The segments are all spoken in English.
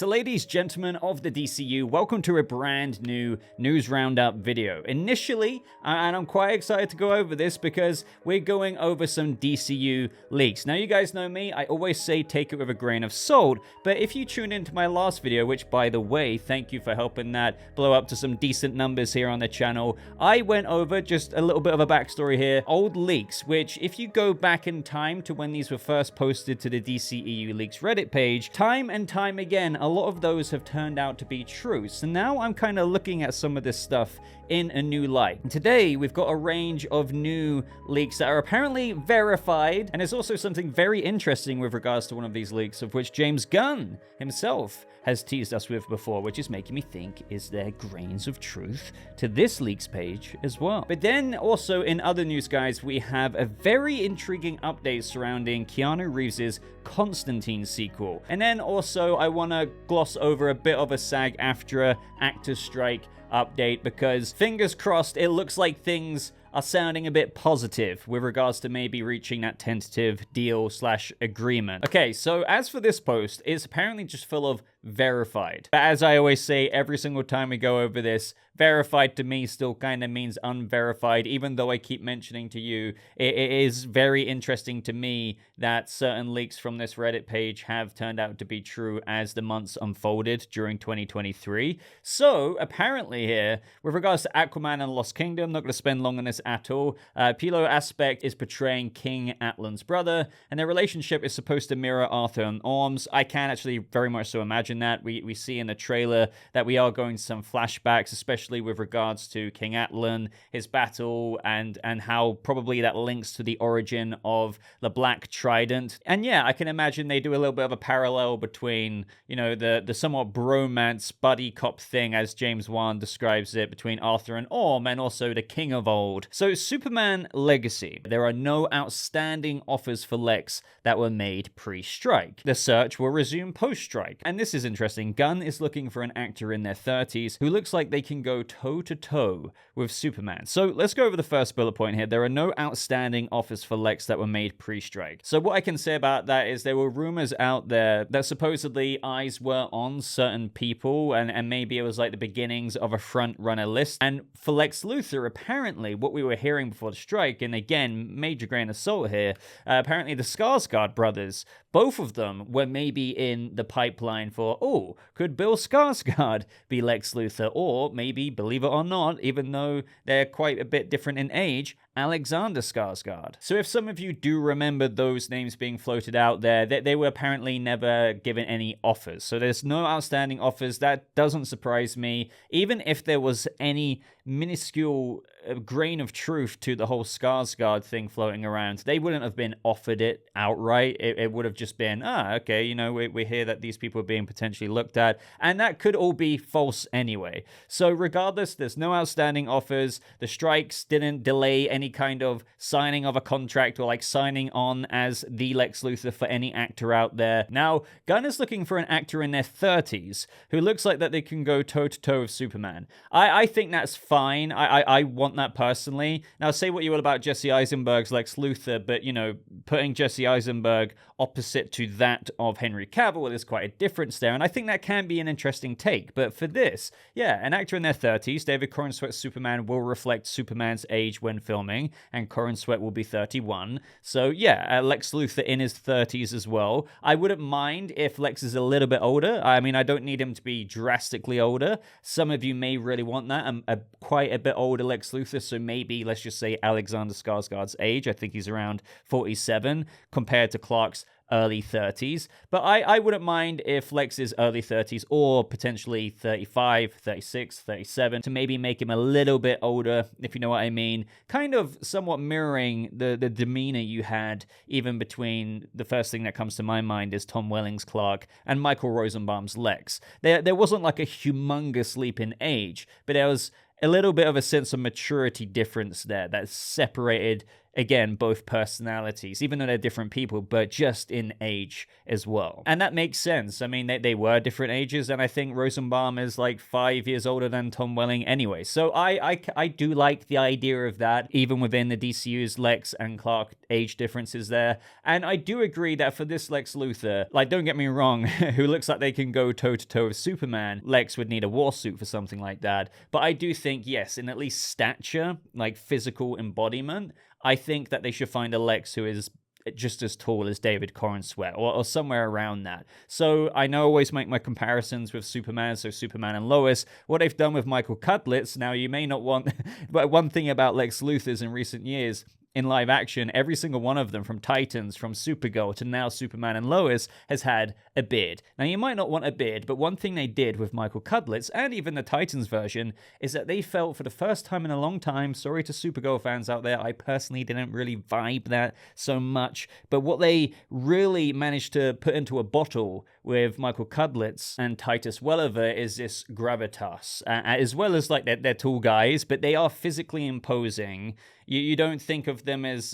So ladies, gentlemen of the DCU, welcome to a brand new news roundup video. Initially, and I'm quite excited to go over this because we're going over some DCU leaks. Now you guys know me, I always say take it with a grain of salt, but if you tune into my last video, which by the way, thank you for helping that blow up to some decent numbers here on the channel, I went over just a little bit of a backstory here, old leaks, which if you go back in time to when these were first posted to the DCEU Leaks Reddit page, time and time again, a lot of those have turned out to be true. So now I'm kind of looking at some of this stuff in a new light. And today, we've got a range of new leaks that are apparently verified, and there's also something very interesting with regards to one of these leaks, of which James Gunn himself has teased us with before, which is making me think, is there grains of truth to this leaks page as well? But then also in other news, guys, we have a very intriguing update surrounding Keanu Reeves' Constantine sequel. And then also I want to gloss over a bit of a SAG AFTRA actor strike update, because fingers crossed, it looks like things are sounding a bit positive with regards to maybe reaching that tentative deal / agreement. Okay, so as for this post, it's apparently just full of verified. But as I always say every single time we go over this, verified to me still kind of means unverified, even though I keep mentioning to you, it is very interesting to me that certain leaks from this Reddit page have turned out to be true as the months unfolded during 2023. So apparently here, with regards to Aquaman and Lost Kingdom, not going to spend long on this at all. Pilo Aspect is portraying King Atlan's brother, and their relationship is supposed to mirror Arthur and Orm's. I can actually very much so imagine that. We see in the trailer that we are going to some flashbacks, especially with regards to King Atlan, his battle, and how probably that links to the origin of the Black Trident. And yeah, I can imagine they do a little bit of a parallel between, you know, the somewhat bromance buddy cop thing, as James Gunn describes it, between Arthur and Orm, and also the King of Old. So Superman Legacy. There are no outstanding offers for Lex that were made pre-strike. The search will resume post-strike. And this is interesting. Gunn is looking for an actor in their 30s who looks like they can go toe-to-toe with Superman. So let's go over the first bullet point here. There are no outstanding offers for Lex that were made pre-strike. So what I can say about that is there were rumors out there that supposedly eyes were on certain people, and maybe it was like the beginnings of a front-runner list. And for Lex Luthor, apparently, what we were hearing before the strike, and again, major grain of salt here, apparently the Skarsgård brothers, both of them were maybe in the pipeline for, oh, could Bill Skarsgård be Lex Luthor? Or maybe, believe it or not, even though they're quite a bit different in age, Alexander Skarsgård. So if some of you do remember those names being floated out there, they were apparently never given any offers. So there's no outstanding offers. That doesn't surprise me. Even if there was any minuscule grain of truth to the whole Skarsgård thing floating around, they wouldn't have been offered it outright. It would have just been, okay, you know, we hear that these people are being potentially looked at, and that could all be false anyway. So regardless, there's no outstanding offers. The strikes didn't delay any kind of signing of a contract or like signing on as the Lex Luthor for any actor out there. Now, Gunn is looking for an actor in their 30s who looks like that they can go toe-to-toe with Superman. I think that's fine. I want that personally. Now, say what you will about Jesse Eisenberg's Lex Luthor, but, you know, putting Jesse Eisenberg opposite to that of Henry Cavill, there's quite a difference there, and I think that can be an interesting take. But for this, yeah, an actor in their 30s, David Corenswet's Superman will reflect Superman's age when filming, and Corenswet will be 31. So yeah, Lex Luthor in his 30s as well. I wouldn't mind if Lex is a little bit older. I mean, I don't need him to be drastically older. Some of you may really want that. Quite a bit older Lex Luthor, so maybe let's just say Alexander Skarsgård's age. I think he's around 47 compared to Clark's early 30s. But I wouldn't mind if Lex is early 30s or potentially 35, 36, 37 to maybe make him a little bit older, if you know what I mean. Kind of somewhat mirroring the demeanor you had even between, the first thing that comes to my mind is Tom Welling's Clark and Michael Rosenbaum's Lex. There wasn't like a humongous leap in age, but there was a little bit of a sense of maturity difference there that separated again, both personalities, even though they're different people, but just in age as well. And that makes sense. I mean, they were different ages, and I think Rosenbaum is like 5 years older than Tom Welling anyway. So I do like the idea of that, even within the DCU's Lex and Clark age differences there. And I do agree that for this Lex Luthor, like, don't get me wrong, who looks like they can go toe-to-toe with Superman, Lex would need a war suit for something like that. But I do think, yes, in at least stature, like physical embodiment, I think that they should find a Lex who is just as tall as David Corenswet, or somewhere around that. So I know I always make my comparisons with Superman, so Superman and Lois, what they've done with Michael Cudlitz. Now, you may not want, but one thing about Lex Luthor's in recent years, in live action, every single one of them, from Titans, from Supergirl to now Superman and Lois, has had a beard. Now, you might not want a beard, but one thing they did with Michael Cudlitz, and even the Titans version, is that they felt for the first time in a long time, sorry to Supergirl fans out there, I personally didn't really vibe that so much, but what they really managed to put into a bottle with Michael Cudlitz and Titus Welliver is this gravitas, as well as like they're tall guys, but they are physically imposing. You don't think of them as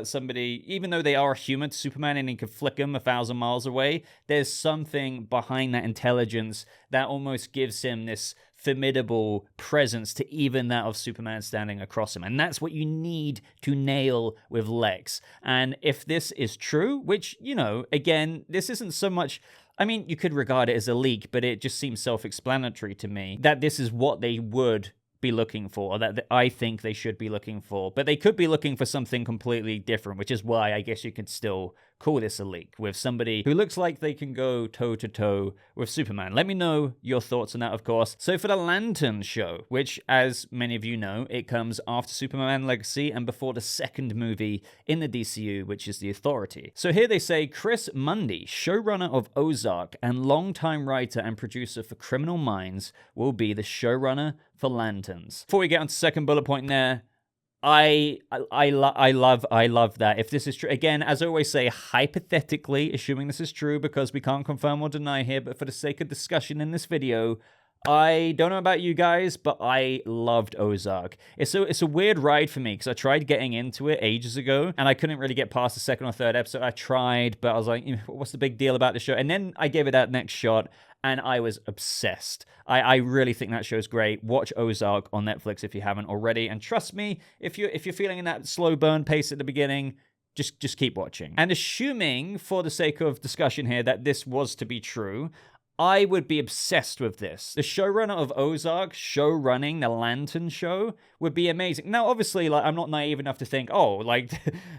somebody, even though they are human to Superman and he could flick them 1,000 miles away, there's something behind that intelligence that almost gives him this formidable presence to even that of Superman standing across him. And that's what you need to nail with Lex. And if this is true, which, you know, again, this isn't so much, I mean, you could regard it as a leak, but it just seems self-explanatory to me that this is what they would be looking for, or that I think they should be looking for. But they could be looking for something completely different, which is why I guess you could still call this a leak, with somebody who looks like they can go toe-to-toe with Superman. Let me know your thoughts on that, of course. So for the Lantern show, which, as many of you know, it comes after Superman Legacy and before the second movie in the DCU, which is The Authority. So here they say Chris Mundy, showrunner of Ozark and longtime writer and producer for Criminal Minds, will be the showrunner for Lanterns. Before we get on to the second bullet point there, I love that. If this is true, again, as I always say, hypothetically, assuming this is true, because we can't confirm or deny here, but for the sake of discussion in this video, I don't know about you guys, but I loved Ozark. It's a weird ride for me, because I tried getting into it ages ago, and I couldn't really get past the second or third episode. I tried, but I was like, what's the big deal about the show? And then I gave it that next shot, and I was obsessed. I really think that show's great. Watch Ozark on Netflix if you haven't already. And trust me, if you're feeling in that slow burn pace at the beginning, just keep watching. And assuming, for the sake of discussion here, that this was to be true, I would be obsessed with this. The showrunner of Ozark showrunning the Lantern show would be amazing. Now, obviously, like, I'm not naive enough to think, oh, like,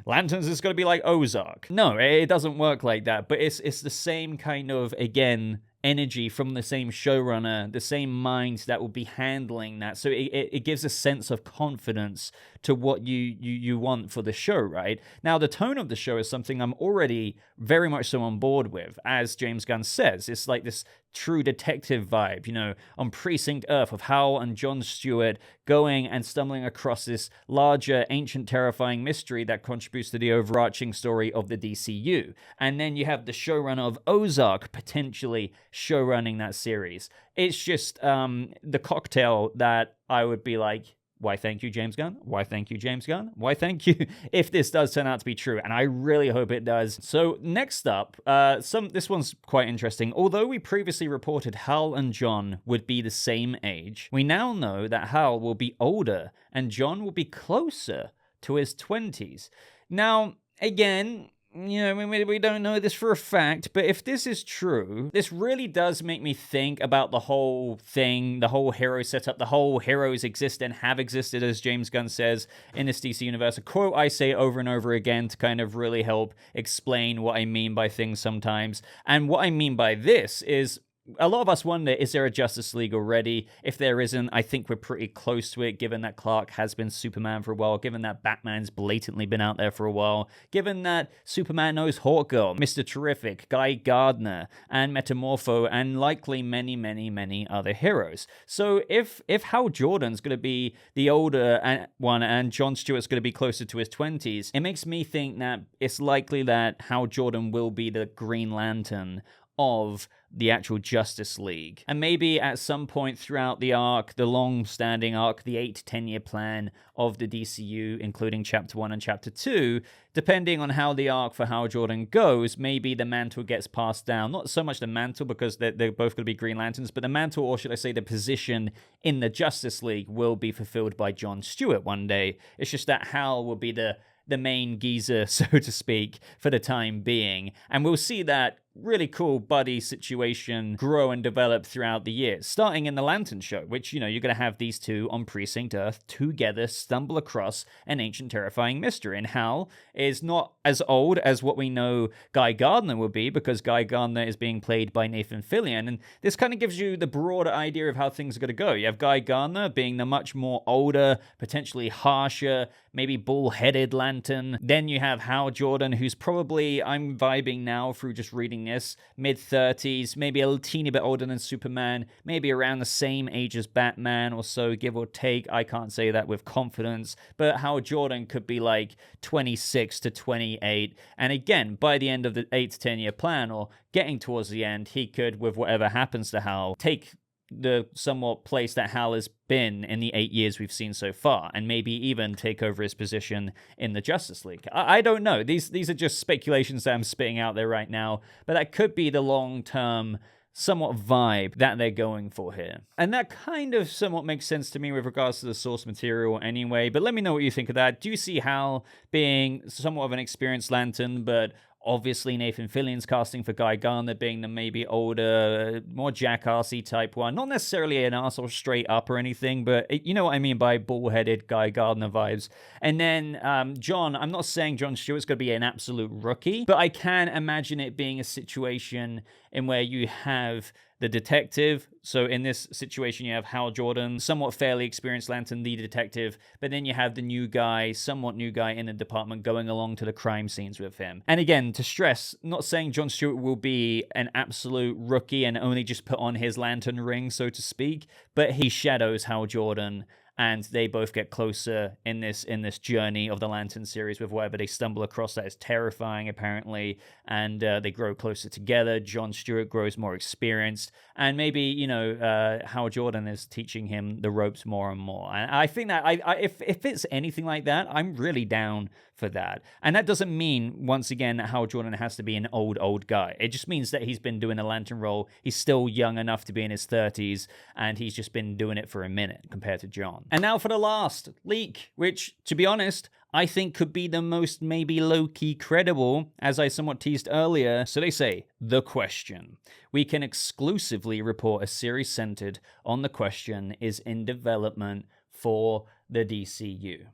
Lanterns is going to be like Ozark. No, it doesn't work like that. But it's the same kind of, again, energy from the same showrunner, the same minds that will be handling that. So it gives a sense of confidence to what you want for the show, right? Now, the tone of the show is something I'm already very much so on board with. As James Gunn says, it's like this true detective vibe, you know, on Precinct Earth, of Hal and Jon Stewart going and stumbling across this larger, ancient, terrifying mystery that contributes to the overarching story of the DCU. And then you have the showrunner of Ozark potentially showrunning that series. It's just the cocktail that I would be like, why thank you, James Gunn? Why thank you, James Gunn? Why thank you, if this does turn out to be true. And I really hope it does. So next up, this one's quite interesting. Although we previously reported Hal and John would be the same age, we now know that Hal will be older and John will be closer to his 20s. Now, again, you know, we don't know this for a fact, but if this is true, this really does make me think about the whole thing, the whole hero setup, the whole heroes exist and have existed, as James Gunn says in this DC universe. A quote I say over and over again to kind of really help explain what I mean by things sometimes. And what I mean by this is, a lot of us wonder, is there a Justice League already? If there isn't, I think we're pretty close to it, given that Clark has been Superman for a while, given that Batman's blatantly been out there for a while, given that Superman knows Hawkgirl, Mr. Terrific, Guy Gardner, and Metamorpho, and likely many, many, many other heroes. So if Hal Jordan's going to be the older one and Jon Stewart's going to be closer to his 20s, it makes me think that it's likely that Hal Jordan will be the Green Lantern of the actual Justice League. And maybe at some point throughout the arc, the long-standing arc, the 8 to 10 year plan of the DCU, including Chapter 1 and Chapter 2, depending on how the arc for Hal Jordan goes, maybe the mantle gets passed down. Not so much the mantle, because they're both going to be Green Lanterns, but the mantle, or should I say the position in the Justice League, will be fulfilled by Jon Stewart one day. It's just that Hal will be the main geezer, so to speak, for the time being. And we'll see that really cool buddy situation grow and develop throughout the years, starting in the Lantern Show, which, you're going to have these two on Precinct Earth together stumble across an ancient, terrifying mystery. And Hal is not as old as what we know Guy Gardner will be, because Guy Gardner is being played by Nathan Fillion. And this kind of gives you the broader idea of how things are going to go. You have Guy Gardner being the much more older, potentially harsher, maybe bull-headed Lantern. Then you have Hal Jordan, who's probably, I'm vibing now through just reading this, mid-30s, maybe a teeny bit older than Superman, maybe around the same age as Batman or so, give or take. I can't say that with confidence, but Hal Jordan could be like 26 to 28. And again, by the end of the 8 to 10 year plan, or getting towards the end, he could, with whatever happens to Hal, take the somewhat place that Hal has been in the 8 years we've seen so far, and maybe even take over his position in the Justice League. I don't know. These are just speculations that I'm spitting out there right now, but that could be the long-term somewhat vibe that they're going for here. And that kind of somewhat makes sense to me with regards to the source material anyway, but let me know what you think of that. Do you see Hal being somewhat of an experienced Lantern, but obviously Nathan Fillion's casting for Guy Gardner being the maybe older, more jackassy type one? Not necessarily an arsehole straight up or anything, but you know what I mean by bull-headed Guy Gardner vibes. And then John, I'm not saying Jon Stewart's going to be an absolute rookie, but I can imagine it being a situation in where you have the detective. So in this situation, you have Hal Jordan, somewhat fairly experienced Lantern, the detective, but then you have the new guy, somewhat new guy in the department going along to the crime scenes with him. And again, to stress, not saying Jon Stewart will be an absolute rookie and only just put on his Lantern ring, so to speak, but he shadows Hal Jordan, and they both get closer in this journey of the Lantern series with whatever they stumble across that is terrifying, apparently, and they grow closer together. Jon Stewart grows more experienced, and maybe, Hal Jordan is teaching him the ropes more and more. And I think that if it's anything like that, I'm really down for that. And that doesn't mean, once again, that Hal Jordan has to be an old guy. It just means that he's been doing the Lantern role. He's still young enough to be in his 30s, and he's just been doing it for a minute compared to John. And now for the last leak, which, to be honest, I think could be the most maybe low-key credible, as I somewhat teased earlier. So they say, The Question. We can exclusively report a series centered on The Question is in development for the DCU.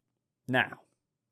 Now,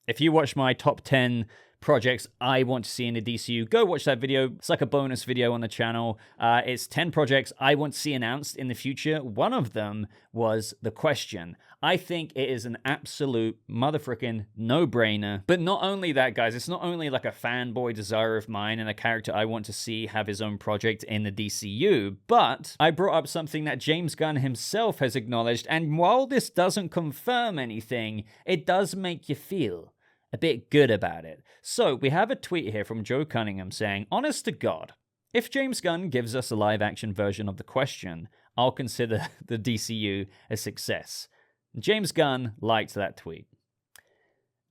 if you watch my top 10 projects I want to see in the DCU, go watch that video. It's like a bonus video on the channel. It's 10 projects I want to see announced in the future. One of them was The Question. I think it is an absolute motherfucking no-brainer. But not only that, guys, it's not only like a fanboy desire of mine and a character I want to see have his own project in the DCU, but I brought up something that James Gunn himself has acknowledged, and while this doesn't confirm anything, it does make you feel a bit good about it. So we have a tweet here from Joe Cunningham saying, honest to God, if James Gunn gives us a live-action version of The Question, I'll consider the DCU a success. James Gunn liked that tweet.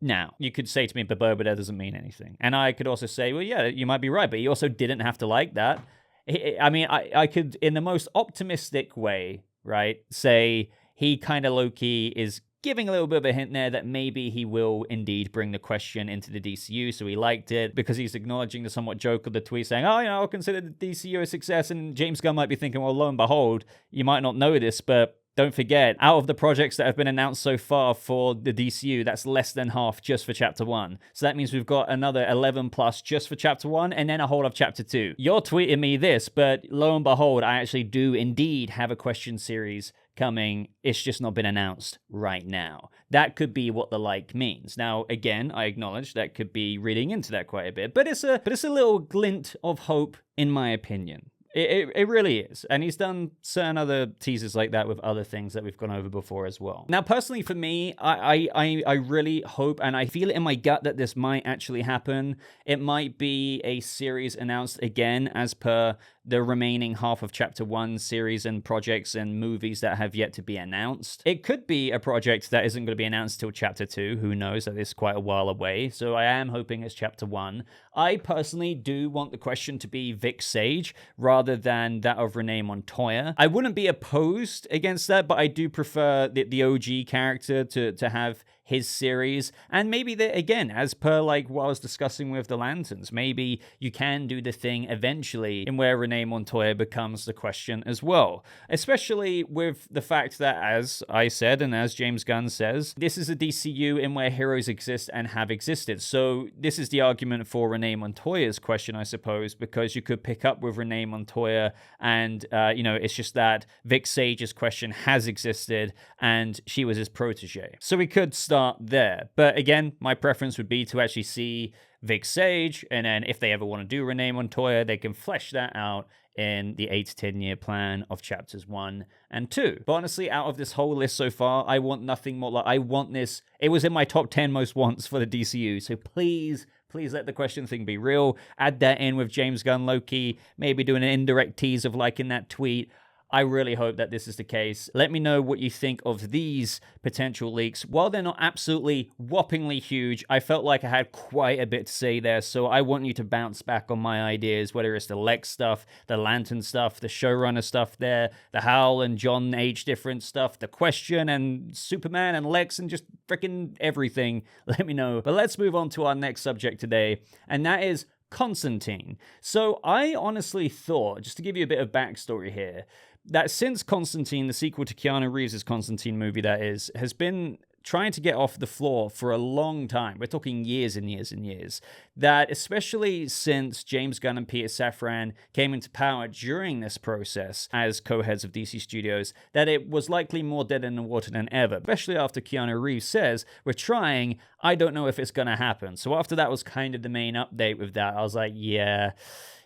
Now, you could say to me, but that doesn't mean anything. And I could also say, well, yeah, you might be right, but he also didn't have to like that. I could, in the most optimistic way, right, say he kind of low-key is giving a little bit of a hint there that maybe he will indeed bring The Question into the DCU, so he liked it because he's acknowledging the somewhat joke of the tweet saying, I'll consider the DCU a success, and James Gunn might be thinking, well, lo and behold, you might not know this, but don't forget, out of the projects that have been announced so far for the DCU, that's less than half just for Chapter 1. So that means we've got another 11 plus just for Chapter 1, and then a whole of Chapter 2. You're tweeting me this, but lo and behold, I actually do indeed have a Question series coming. It's just not been announced right now. That could be what the like means. Now, again, I acknowledge that could be reading into that quite a bit, but it's a little glint of hope, in my opinion. It really is. And he's done certain other teasers like that with other things that we've gone over before as well. Now, personally for me, I really hope, and I feel it in my gut that this might actually happen. It might be a series announced again as per the remaining half of Chapter 1 series and projects and movies that have yet to be announced. It could be a project that isn't going to be announced till Chapter 2. Who knows? That is quite a while away. So I am hoping it's Chapter 1. I personally do want the question to be Vic Sage rather than that of Renee Montoya. I wouldn't be opposed against that, but I do prefer the OG character to have his series. And maybe again, as per like what I was discussing with the Lanterns, maybe you can do the thing eventually in where Renee Montoya becomes the question as well. Especially with the fact that, as I said and as James Gunn says, this is a DCU in where heroes exist and have existed. So this is the argument for Renee Montoya's question, I suppose, because you could pick up with Renee Montoya and, it's just that Vic Sage's question has existed and she was his protege. So we could start there. But again, my preference would be to actually see Vic Sage, and then if they ever want to do Renee Montoya, they can flesh that out in the 8 to 10 year plan of chapters 1 and 2. But honestly, out of this whole list so far, I want nothing more. Like, I want this. It was in my top 10 most wants for the DCU. So please let the question thing be real. Add that in with James Gunn Loki, maybe do an indirect tease of liking that tweet. I really hope that this is the case. Let me know what you think of these potential leaks. While they're not absolutely whoppingly huge, I felt like I had quite a bit to say there, so I want you to bounce back on my ideas, whether it's the Lex stuff, the Lantern stuff, the showrunner stuff there, the Hal and John age difference stuff, the question and Superman and Lex and just freaking everything. Let me know. But let's move on to our next subject today, and that is Constantine. So I honestly thought, just to give you a bit of backstory here, that since Constantine, the sequel to Keanu Reeves' Constantine movie that is, has been trying to get off the floor for a long time. We're talking years and years and years. That especially since James Gunn and Peter Safran came into power during this process as co-heads of DC Studios, that it was likely more dead in the water than ever, especially after Keanu Reeves says, we're trying, I don't know if it's going to happen. So after that was kind of the main update with that, I was like, yeah,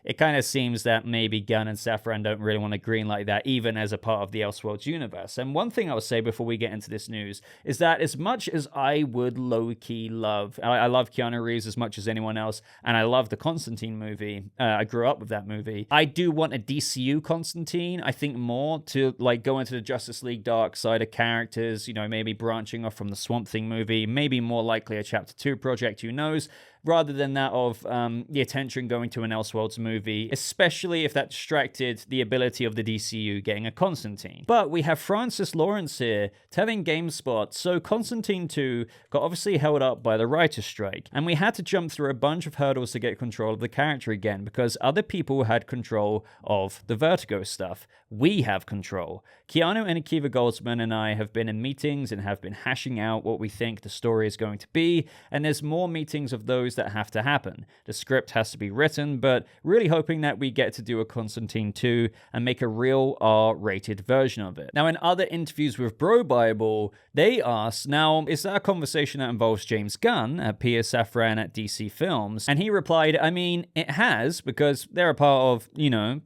it kind of seems that maybe Gunn and Safran don't really want to greenlight that, even as a part of the Elseworlds universe. And one thing I'll say before we get into this news is that as much as I would low-key love, I love Keanu Reeves as much as anyone else, and I love the Constantine movie, I grew up with that movie, I do want a DCU Constantine, I think more, to like go into the Justice League dark side of characters, maybe branching off from the Swamp Thing movie, maybe more likely a Chapter 2 project, who knows, rather than that of the attention going to an Elseworlds movie, especially if that distracted the ability of the DCU getting a Constantine. But we have Francis Lawrence here telling GameSpot, so Constantine 2 got obviously held up by the writer's strike, and we had to jump through a bunch of hurdles to get control of the character again, because other people had control of the Vertigo stuff. We have control. Keanu and Akiva Goldsman and I have been in meetings and have been hashing out what we think the story is going to be, and there's more meetings of those that have to happen. The script has to be written, but really hoping that we get to do a Constantine 2 and make a real R-rated version of it. Now, in other interviews with Bro Bible, they asked, now, is that a conversation that involves James Gunn at Peter Safran at DC Films? And he replied, I mean, it has, because they're a part of,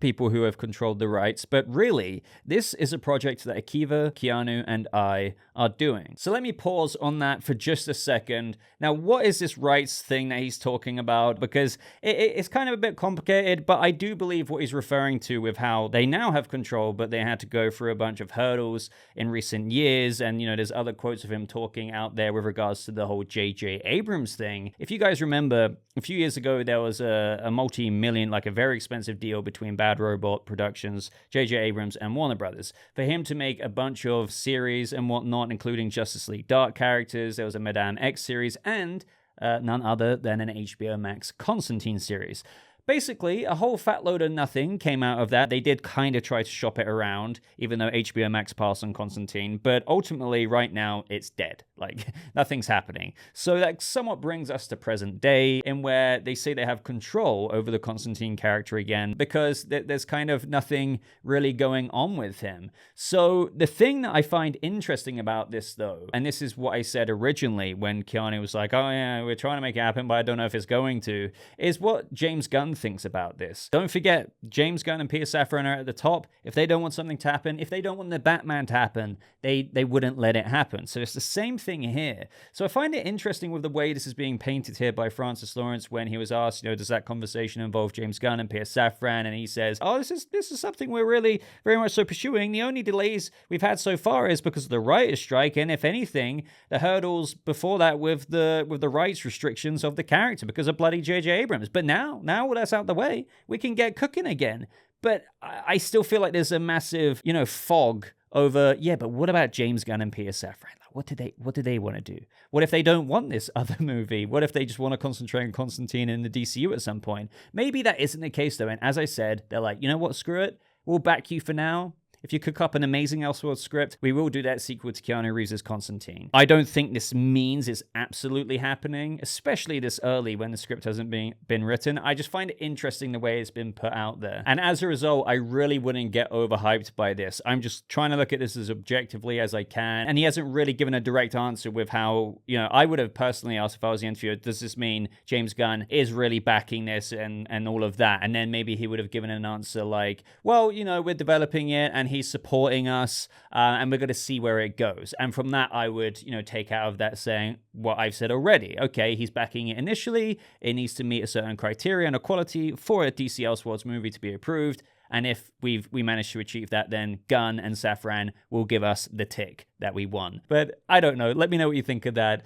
people who have controlled the rights, but really, this is a project that Akiva, Keanu, and I are doing. So let me pause on that for just a second. Now, what is this rights thing that he's talking about? Because it's kind of a bit complicated, but I do believe what he's referring to with how they now have control, but they had to go through a bunch of hurdles in recent years. And, there's other quotes of him talking out there with regards to the whole J.J. Abrams thing. If you guys remember, a few years ago, there was a multi-million, like a very expensive deal between Bad Robot Productions, J.J. Abrams, and Warner Brothers for him to make a bunch of series and whatnot, including Justice League Dark characters. There was a Madame X series and none other than an HBO Max Constantine series. Basically, a whole fat load of nothing came out of that. They did kind of try to shop it around, even though HBO Max passed on Constantine, but ultimately, right now, it's dead. Like, nothing's happening. So that somewhat brings us to present day, in where they say they have control over the Constantine character again, because there's kind of nothing really going on with him. So the thing that I find interesting about this, though, and this is what I said originally when Keanu was like, oh yeah, we're trying to make it happen, but I don't know if it's going to, is what James Gunn Gunn thinks about this. Don't forget, James Gunn and Peter Safran are at the top. If they don't want something to happen, if they don't want the Batman to happen, they wouldn't let it happen. So it's the same thing here. So I find it interesting with the way this is being painted here by Francis Lawrence when he was asked, does that conversation involve James Gunn and Peter Safran? And he says, oh, this is something we're really very much so pursuing. The only delays we've had so far is because of the writer's strike, and if anything, the hurdles before that with the rights restrictions of the character because of bloody J.J. Abrams. But now that's out the way, we can get cooking again. But I still feel like there's a massive, fog over, but what about James Gunn and Peter Safran? Like, what do they want to do? What if they don't want this other movie? What if they just want to concentrate on Constantine in the DCU at some point? Maybe that isn't the case, though. And as I said, they're like, you know what, screw it. We'll back you for now. If you cook up an amazing Elseworlds script, we will do that sequel to Keanu Reeves' Constantine. I don't think this means it's absolutely happening, especially this early when the script hasn't been written. I just find it interesting the way it's been put out there. And as a result, I really wouldn't get overhyped by this. I'm just trying to look at this as objectively as I can. And he hasn't really given a direct answer with how, I would have personally asked if I was the interviewer, does this mean James Gunn is really backing this and all of that? And then maybe he would have given an answer like, well, we're developing it and he's supporting us, and we're going to see where it goes. And from that, I would, take out of that saying what I've said already. Okay, he's backing it initially. It needs to meet a certain criteria and a quality for a DC Elseworlds movie to be approved. And if we manage to achieve that, then Gunn and Safran will give us the tick that we want. But I don't know. Let me know what you think of that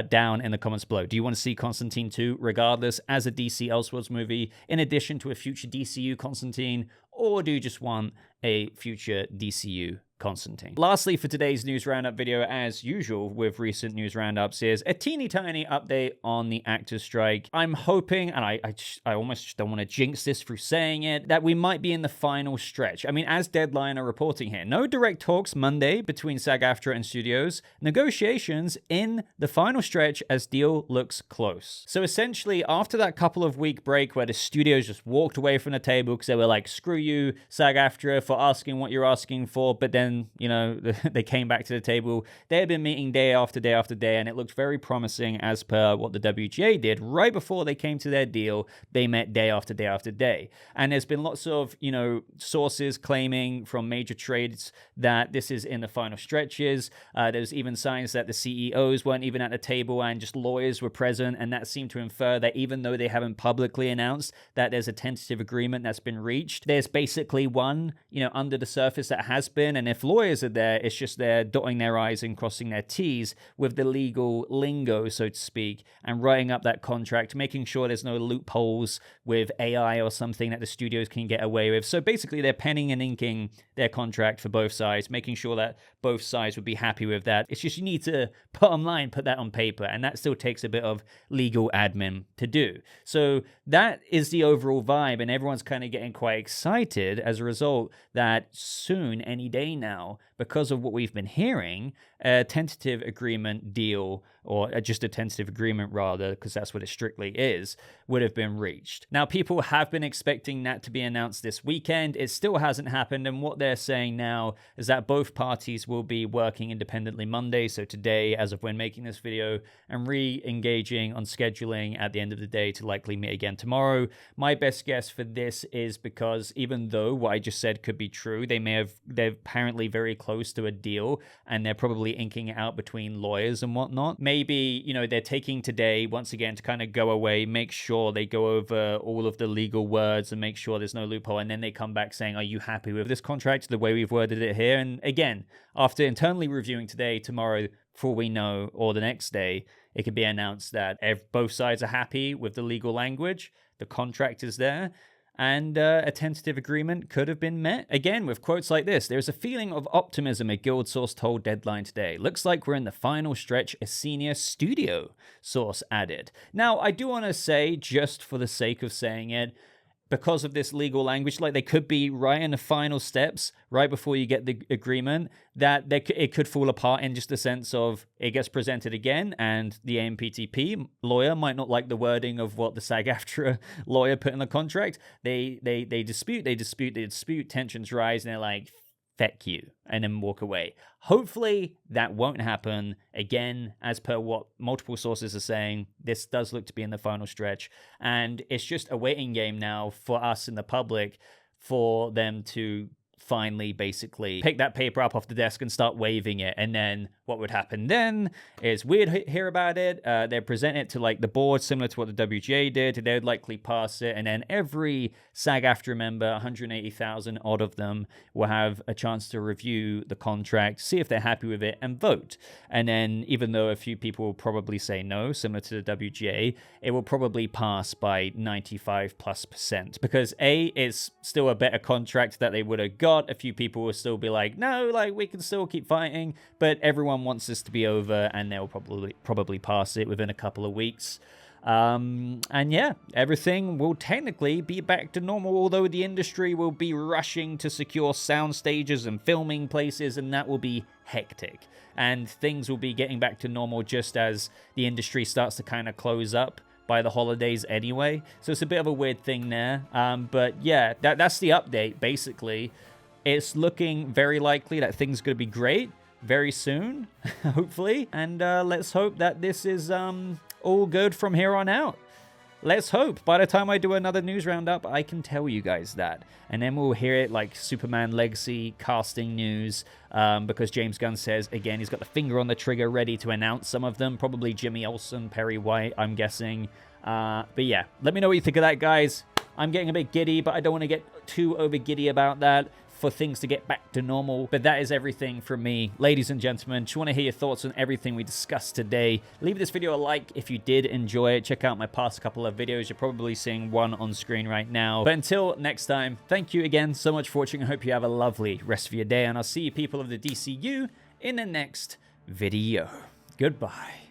down in the comments below. Do you want to see Constantine 2 regardless as a DC Elseworlds movie in addition to a future DCU Constantine? Or do you just want a future DCU Constantine? Lastly, for today's news roundup video, as usual with recent news roundups, is a teeny tiny update on the actors' strike. I'm hoping, and I almost just don't want to jinx this through saying it, that we might be in the final stretch. I mean, as Deadline are reporting here, no direct talks Monday between SAG AFTRA and studios. Negotiations in the final stretch as deal looks close. So essentially, after that couple of week break where the studios just walked away from the table because they were like, screw you, SAG AFTRA, for asking what you're asking for, but then they came back to the table. They had been meeting day after day after day, and it looked very promising as per what the WGA did. Right before they came to their deal, they met day after day after day. And there's been lots of, sources claiming from major trades that this is in the final stretches. There's even signs that the CEOs weren't even at the table and just lawyers were present, and that seemed to infer that even though they haven't publicly announced that there's a tentative agreement that's been reached, there's basically one, under the surface that has been, and if lawyers are there, it's just they're dotting their I's and crossing their T's with the legal lingo, so to speak, and writing up that contract, making sure there's no loopholes with AI or something that the studios can get away with. So basically, they're penning and inking their contract for both sides, making sure that both sides would be happy with that. It's just you need to, bottom line, put that on paper, and that still takes a bit of legal admin to do. So that is the overall vibe, and everyone's kind of getting quite excited as a result that soon, any day now, because of what we've been hearing, a tentative agreement deal, or just a tentative agreement rather, because that's what it strictly is, would have been reached. Now, people have been expecting that to be announced this weekend. It still hasn't happened, and what they're saying now is that both parties will be working independently Monday, so today, as of when making this video, and re-engaging on scheduling at the end of the day to likely meet again tomorrow. My best guess for this is because even though what I just said could be true, they're apparently very close to a deal, and they're probably inking it out between lawyers and whatnot. Maybe, they're taking today once again to kind of go away, make sure they go over all of the legal words and make sure there's no loophole, and then they come back saying, are you happy with this contract, the way we've worded it here? And again, after internally reviewing today, tomorrow, for all we know, or the next day, it could be announced that both sides are happy with the legal language, the contract is there, and a tentative agreement could have been met. Again, with quotes like this, there's a feeling of optimism, a Guild source told Deadline today. Looks like we're in the final stretch, a senior studio source added. Now, I do want to say, just for the sake of saying it, because of this legal language, like they could be right in the final steps, right before you get the agreement, that it could fall apart in just the sense of it gets presented again, and the AMPTP lawyer might not like the wording of what the SAG-AFTRA lawyer put in the contract. They dispute, tensions rise, and they're like, feck you, and then walk away. Hopefully that won't happen. Again, as per what multiple sources are saying, this does look to be in the final stretch, and it's just a waiting game now for us in the public for them to finally basically pick that paper up off the desk and start waving it. And then what would happen then is we'd hear about it, they'd present it to like the board, similar to what the WGA did, they would likely pass it, and then every SAG AFTRA member, 180,000 odd of them, will have a chance to review the contract, see if they're happy with it, and vote. And then even though a few people will probably say no, similar to the WGA, it will probably pass by 95+%, because A, it's still a better contract that they would have got. A few people will still be like, no, like we can still keep fighting, but everyone wants this to be over, and they'll probably pass it within a couple of weeks. And yeah, everything will technically be back to normal, although the industry will be rushing to secure sound stages and filming places, and that will be hectic. And things will be getting back to normal just as the industry starts to kind of close up by the holidays anyway. So it's a bit of a weird thing there. But yeah, that's the update, basically. It's looking very likely that things are going to be great very soon, hopefully. And let's hope that this is all good from here on out. Let's hope. By the time I do another news roundup, I can tell you guys that. And then we'll hear it like Superman Legacy casting news, because James Gunn says, again, he's got the finger on the trigger ready to announce some of them. Probably Jimmy Olsen, Perry White, I'm guessing. But yeah, let me know what you think of that, guys. I'm getting a bit giddy, but I don't want to get too over giddy about that, for things to get back to normal. But that is everything from me, ladies and gentlemen. Just want to hear your thoughts on everything we discussed today. Leave this video a like if you did enjoy it. Check out my past couple of videos. You're probably seeing one on screen right now. But until next time, thank you again so much for watching. I hope you have a lovely rest of your day, and I'll see you people of the DCU in the next video. Goodbye.